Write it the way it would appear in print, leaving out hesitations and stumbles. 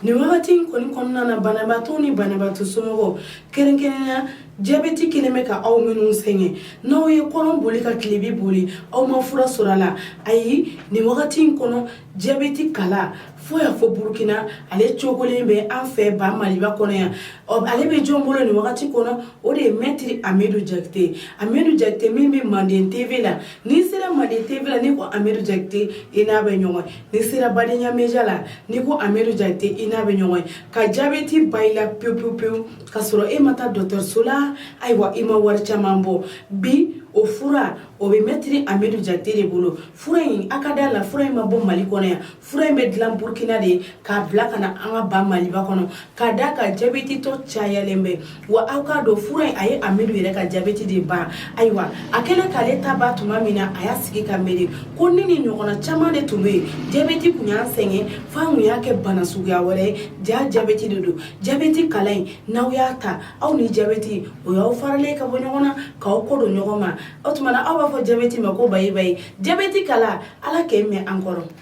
ni wagati koni konna na banabato ni banabato somoro kerenkenena diabétique kileme ka aw minnu sɛŋɛ n'aw ye kɔnɔ boli ka tilebi boli aw ma fura sɔrɔ la ayi ni wagati kɔnɔ Djabéti Kala fo ya fo Burkina ale cogolen bɛ an fɛ ba Maliba kɔnɔ yan ale bɛ jɔn bolo ni wagati kɔnɔ o de ye maître Amidou Diakité min bɛ Manden TV la ni sera Manden TV la ni ko Amidou Diakité i n'a bɛ ɲɔgɔn ni sera BADENYA Média la ni ko Amidou Diakité i n'a bɛ ɲɔgɔn ka diabète ba i la pewu ka sɔrɔ e ma taa dɔgɔtɔrɔso la ayiwa i ma wari caman bɔ bi o fura o be maître Amidou Diakité de bolo fura in akada la fura in ma bɔ Mali kɔnɔ yan fura in bɛ dilan Burkina de k'a bila ka na an ka ba Maliba kɔnɔ ka da ka diabète tɔ cayalen bɛ wa aw ka dɔn fura in a ye Amidou yɛrɛ ka diabète de ban ayiwa a kɛlen k'ale ta ba tuma min na a y'a sigi ka miiri ko ni ni ɲɔgɔnna caman de tun bɛ yen diabète kun y'an sɛgɛn f'an kun y'a kɛ bana suguya wɛrɛ ye ja diabète de don Djabéti Kala in n'aw y'a ta aw ni diabète o y'aw faralen ka bɔ ɲɔgɔn na k'aw kɔ don ɲɔgɔn ma o tuma na aw b'a fɔ diabète ma ko bayi Djabéti Kala ala k'e mɛn an kɔrɔ